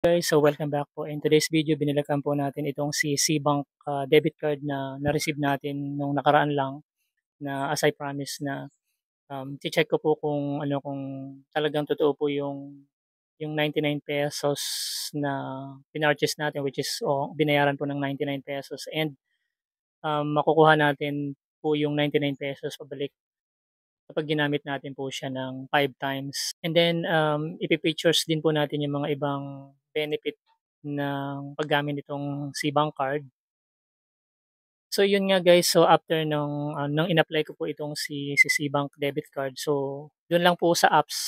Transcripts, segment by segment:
Guys, so welcome back po. In today's video, binalikan po natin itong si Cbank debit card na na-receive natin nung nakaraan lang na as I promised na check ko po kung talagang totoo po yung 99 pesos na pinurchase natin, which is binayaran po ng 99 pesos, and makukuha natin po yung 99 pesos pabalik kapag ginamit natin po siya ng 5 times. And then ipi-features din po natin yung mga ibang benefit ng paggamit nitong Cbank card. So yun nga guys, so after nung in-apply ko po itong si Cbank debit card, so dun lang po sa apps,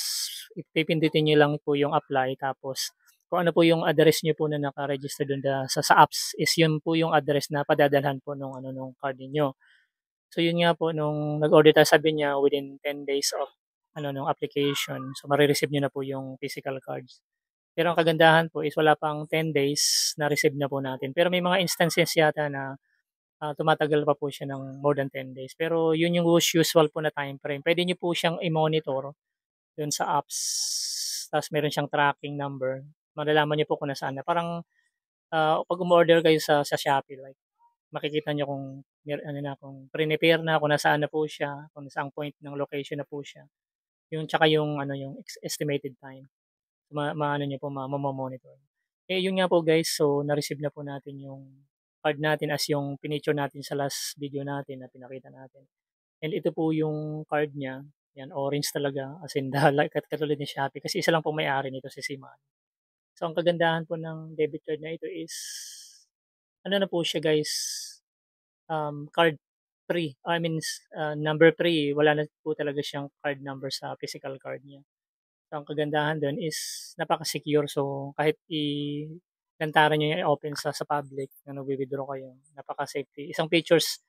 pipindutin niyo lang po yung apply, tapos kung ano po yung address niyo po na naka-register dun sa apps is yun po yung address na padadalhan po nung card niyo. So yun nga po, nung nag-order tayo, sabi niya within 10 days of nung application, so mare-receive niyo na po yung physical cards. Pero ang kagandahan po is wala pang 10 days na-receive na po natin. Pero may mga instances yata na tumatagal pa po siya ng more than 10 days. Pero yun yung usual po na time frame. Pwede niyo po siyang i-monitor dun sa apps. Tapos meron siyang tracking number. Malalaman niyo po kung nasaan na. Parang 'pag umorder kayo sa Shopee, like makikita niyo kung kung prepare na, kung nasaan na po siya, kung saang point ng location na po siya. Yung tsaka yung estimated time. Maano niyo po, mamo-monitor. Eh, yun nga po guys, so na-receive na po natin yung card natin as yung pinicture natin sa last video natin na pinakita natin. And ito po yung card niya, yan orange talaga, as in like katulad ni Shopee, kasi isa lang po may-ari nito, si Siman. So ang kagandahan po ng debit card na ito is ano na po siya guys, card free. I mean, number free, wala na po talaga siyang card number sa physical card niya. So, ang kagandahan dun is napaka-secure. So, kahit lantaran niyo yung i-open sa public na nagwi-withdraw kayo, napaka-safety. Isang features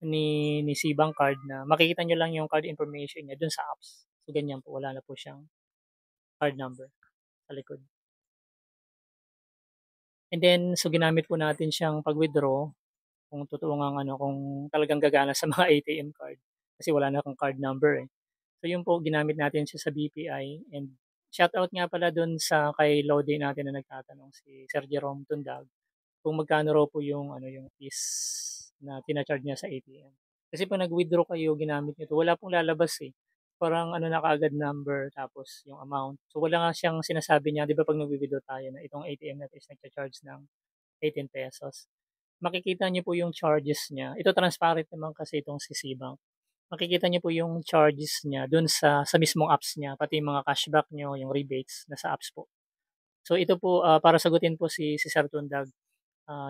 ni Cbank card na makikita niyo lang yung card information niya dun sa apps. So, ganyan po, wala na po siyang card number sa likod. And then, so ginamit po natin siyang pag-withdraw, kung totoo ngang kung talagang gagana sa mga ATM card, kasi wala na akong card number, eh. So yun po, ginamit natin siya sa BPI, and shoutout nga pala dun sa kay Lodi natin na nagtatanong, si Sir Jerome Tundag, kung magkano raw po yung fees na tina-charge niya sa ATM. Kasi 'pag nag-withdraw kayo ginamit niyo 'to, wala pong lalabas, eh. Parang na kaagad number tapos yung amount. So wala nga siyang sinasabi niya, 'di ba 'pag nagwi-withdraw tayo na itong ATM natin is nagcha-charge ng 18 pesos. Makikita niyo po yung charges niya. Ito transparent naman kasi itong si Cbank. Makikita niyo po yung charges niya dun sa mismong apps niya, pati yung mga cashback niyo, yung rebates nasa apps po. So ito po, para sagutin po si Sir Tundag,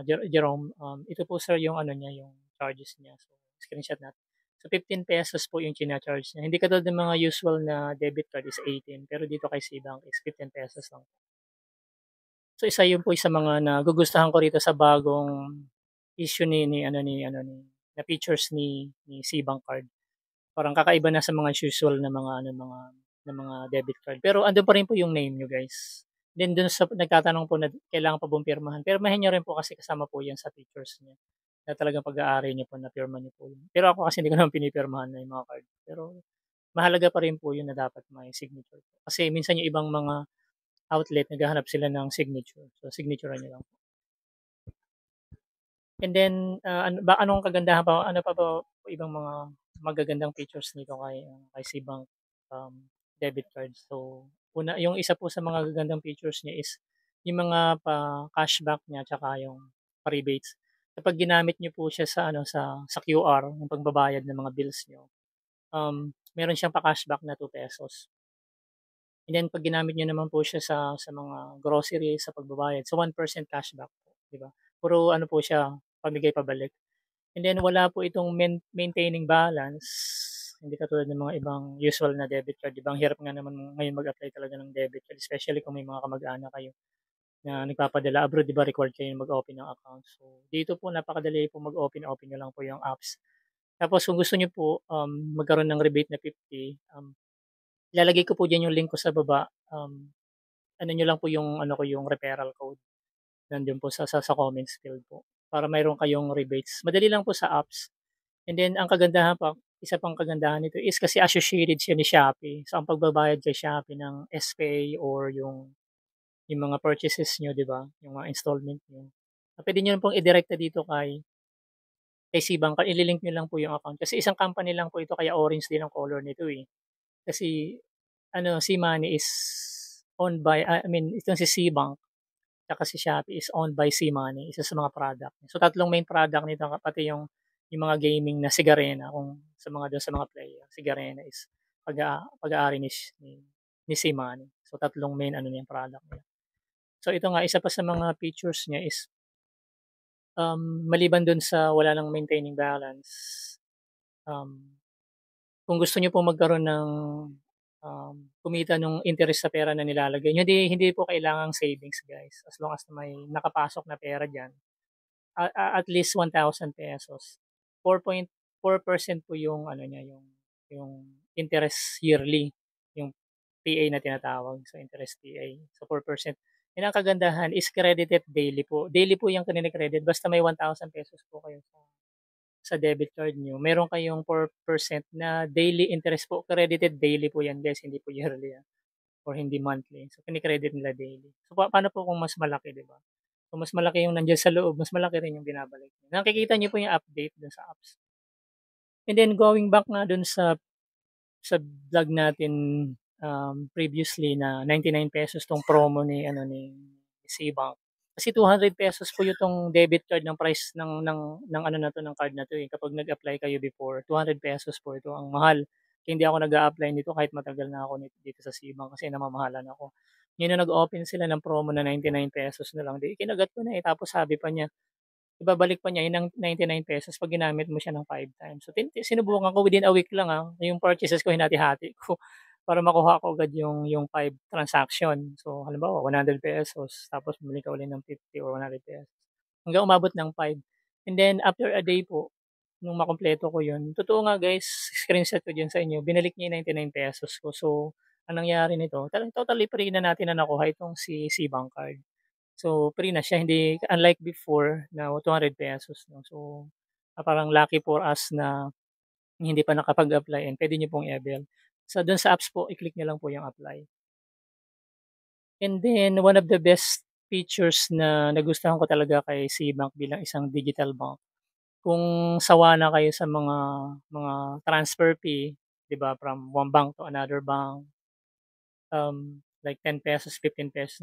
Jerome, ito po sir yung niya, yung charges niya. So screenshot natin. So 15 pesos po yung china-charge niya. Hindi katulad ng mga usual na debit card is 18, pero dito kay Cbank is 15 pesos lang. So isa yun po sa mga nagugustuhan ko rito sa bagong issue ni na features ni Cbank card. Parang kakaiba na sa mga usual na mga debit card. Pero andun pa rin po yung name niyo guys. Then dun sa nagtatanong po na kailangan pa bang pirmahan, pirmahin niyo rin po kasi kasama po yan sa features niya, na talagang pag-aari niyo po na pirma niyo po yun. Pero ako kasi hindi ko naman pinipirmahan na yung mga card. Pero mahalaga pa rin po yun na dapat may signature po. Kasi minsan yung ibang mga outlet naghahanap sila ng signature. So signaturean niyo lang. And then, anong kagandahan pa, ano pa ba ibang mga magagandang features nito kay Cbank debit card? So, yung isa po sa mga gagandang features niya is yung mga pa-cashback niya tsaka yung pa-rebates. Kapag ginamit niyo po siya sa QR, yung pagbabayad ng mga bills niyo, meron siyang pa-cashback na 2 pesos. And then 'pag ginamit niyo naman po siya sa mga grocery, sa pagbabayad, so 1% cashback po, 'di ba? Puro ano po siya, pamigay pabalik. And then wala po itong maintaining balance, hindi katulad ng mga ibang usual na debit card, 'di ba? Ang hirap nga naman ngayon mag-apply talaga ng debit card, especially kung may mga kamag-anak kayo na nagpapadala abroad, 'di ba, required kayo mag-open ng account. So dito po napakadali po mag-open, open niyo lang po yung apps. Tapos kung gusto niyo po, magkaroon ng rebate na 50, ilalagay ko po diyan yung link ko sa baba, ano niyo lang po yung yung referral code, nandiyon po sa comments field po, para mayroon kayong rebates. Madali lang po sa apps. And then ang kagandahan pa, isa pang kagandahan nito is kasi associated siya ni Shopee. So ang pagbabayad kay Shopee ng SPay or yung yung mga purchases niyo, 'di ba, yung mga installment niyo. Puwede niyo pong idirekta dito kay SeaBank, ililink niyo lang po yung account kasi isang company lang po ito kaya orange din ang color nito, eh. Kasi ano, SeaMoney is owned by I mean itong si SeaBank tsaka si Shopee is owned by SeaMoney, isa sa mga product. So, tatlong main product nito pati yung mga gaming na si Garena kung sa mga dun sa mga player, si Garena is pag-aari ni SeaMoney. So, tatlong main ano niya product niya. So, ito nga isa pa sa mga features niya is, maliban dun sa wala ng maintaining balance, um, kung gusto niyo po magkaroon ng, kumita nung interest sa pera na nilalagay niyo, hindi po kailangang savings guys, as long as may nakapasok na pera diyan. At least ₱1,000. 4.4% po yung ano niya, yung interest yearly, yung PA na tinatawag, so interest PA. So 4%. And ang kagandahan is credited daily po. Daily po yung kine-credit basta may ₱1,000 po kayo sa debit card niyo, meron kayong 4% na daily interest po. Credited daily po yan guys, hindi po yearly, or hindi monthly. So kine-credit nila daily. So paano po kung mas malaki, 'di ba? Kung mas malaki yung nandiyan sa loob, mas malaki rin yung binabalik niyo. Nakikita niyo po yung update dun sa apps. And then going back nga dun sa vlog natin, previously na ₱99 'tong promo ni SeaBank. Kasi ₱200 po yung debit card ng price ng ano na 'to, ng card na 'to, eh, kapag nag-apply kayo before, ₱200 po ito, ang mahal. Kaya hindi ako nag-a-apply nito kahit matagal na ako dito sa SeaBank kasi namamahalan ako. Ngayon nung nag-open sila ng promo na ₱99 na lang, 'di kinagat ko na, eh, tapos sabi pa niya ibabalik pa niya yung ng ₱99 'pag ginamit mo siya ng 5 times. So sinubukan ko within a week lang, yung purchases ko hinati-hati ko para makuha ko agad yung 5 transaction. So halimbawa ₱100 tapos bumili ka uli ng 50 or ₱100 hanggang umabot ng 5. And then after a day po, nung makumpleto ko yun, totoo nga guys, screenshot ko diyan sa inyo, binalik niya yung ₱99 ko. So ang nangyari nito, talagang totally free na natin na nakuha itong si SeaBank card. So, free na siya, hindi unlike before na ₱200 'no. So, parang lucky for us na hindi pa nakapag-apply and puwede niyo pong i-avail. So, dun sa apps po, i-click niyo lang po yung apply. And then one of the best features na nagustuhan ko talaga kay SeaBank bilang isang digital bank, kung sawa na kayo sa mga transfer fee, 'di ba, from one bank to another bank, like ₱10, ₱15,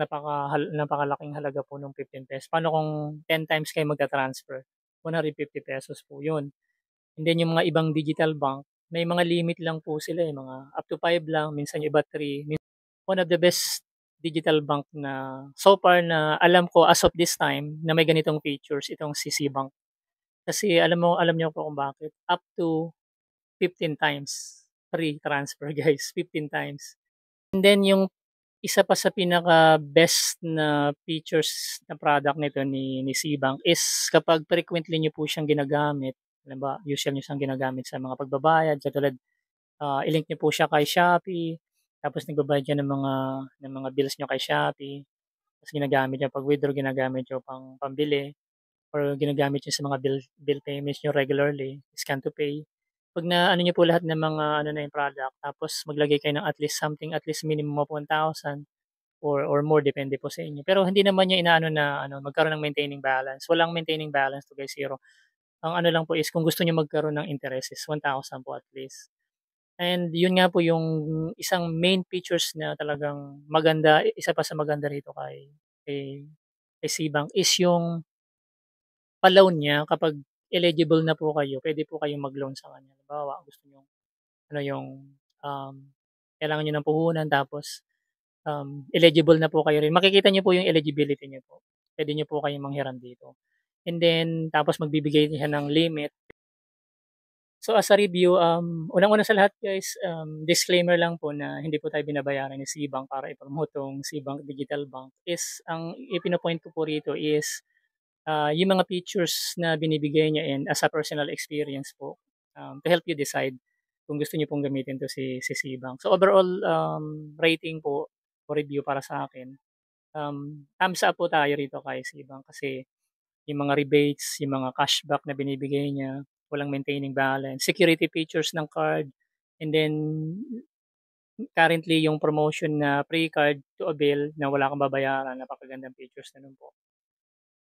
napakalaking halaga po nung ₱15. Paano kung 10 times kayo magta-transfer, ₱150 po 'yun. And then yung mga ibang digital bank, may mga limit lang po sila, eh, mga up to 5 lang, minsan yung iba 3. One of the best digital bank na so far na alam ko as of this time na may ganitong features itong si SeaBank. Kasi alam niyo po kung bakit, up to 15 times free transfer guys, 15 times. And then yung isa pa sa pinaka-best na features na product nito ni SeaBank is kapag frequently niyo po siyang ginagamit, halimbawa usual niyo siyang ginagamit sa mga pagbabayad katulad, i-link niyo po siya kay Shopee, tapos nagbabayad kayo ng mga bills niyo kay Shopee, tapos ginagamit niyo 'pag withdraw ginagamit niyo pambili or ginagamit niyo sa mga bill payments niyo regularly, scan to pay. 'Pag na-ano niyo po lahat ng mga ano na yung product tapos maglagay kayo ng at least minimum of 1,000 or more depende po sa inyo. Pero hindi naman niya inaano na ano magkaroon ng maintaining balance, walang maintaining balance to guys, zero. Ang ano lang po is kung gusto niyo magkaroon ng interest is 1,000 po at least. And yun nga po yung isang main features na talagang maganda, isa pa sa maganda rito kay kay SeaBank is yung pa-loan niya kapag eligible na po kayo, puwede po kayong mag-loan sa kanya. Halimbawa, gusto niyong ano yung, um, kailangan niyo ng puhunan tapos, eligible na po kayo rin. Makikita niyo po yung eligibility niyo po. Puwede niyo po kayong manghiram dito. And then tapos magbibigay siya ng limit. So, as a review, unang-una sa lahat guys, disclaimer lang po na hindi po tayo binabayaran ni SeaBank para i-promote 'tong SeaBank Digital Bank is ang ipino-point ko po rito is yung mga features na binibigay niya and as a personal experience po, to help you decide kung gusto niyo pong gamitin 'to si SeaBank. So overall, rating po o review para sa akin, thumbs up po tayo rito kay SeaBank kasi yung mga rebates, yung mga cashback na binibigay niya, walang maintaining balance, security features ng card, and then currently yung promotion na free card to avail na wala kang babayaran, napakagandang features na nun po.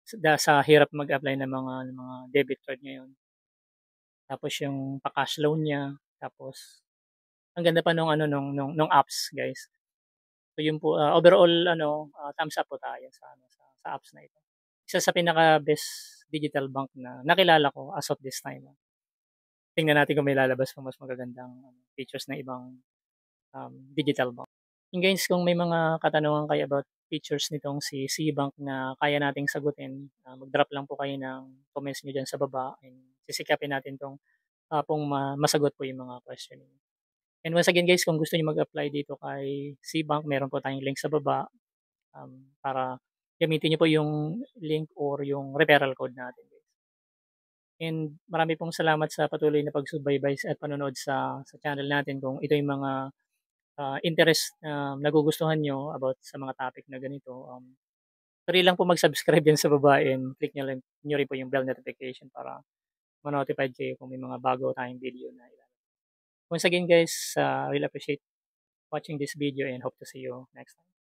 Sa hirap mag-apply ng mga debit card ngayon. Tapos yung pa-cash loan niya, tapos ang ganda pa nung ano nung apps, guys. So yun po, overall thumbs up po tayo sa apps na ito. Isa sa pinaka-best digital bank na nakilala ko as of this time. Tingnan natin kung may lalabas pang mas magagandang features ng ibang digital bank. Yun guys, kung may mga katanungan kayo about features nitong si Cbank na kaya nating sagutin, mag-drop lang po kayo ng comments niyo diyan sa baba and sisikapin natin pong masagot po yung mga question niyo. And once again guys, kung gusto niyo mag-apply dito kay Cbank, meron po tayong link sa baba para gamitin niyo po yung link or yung referral code natin guys. And marami pong salamat sa patuloy na pagsubaybay at panonood sa channel natin. Kung ito yung mga interest na nagugustuhan nyo about sa mga topic na ganito, tuloy lang po mag-subscribe yan sa baba and click nyo rin po yung bell notification para ma-notified kayo kung may mga bago tayong video na ilalabas. Once again guys, really appreciate watching this video and hope to see you next time.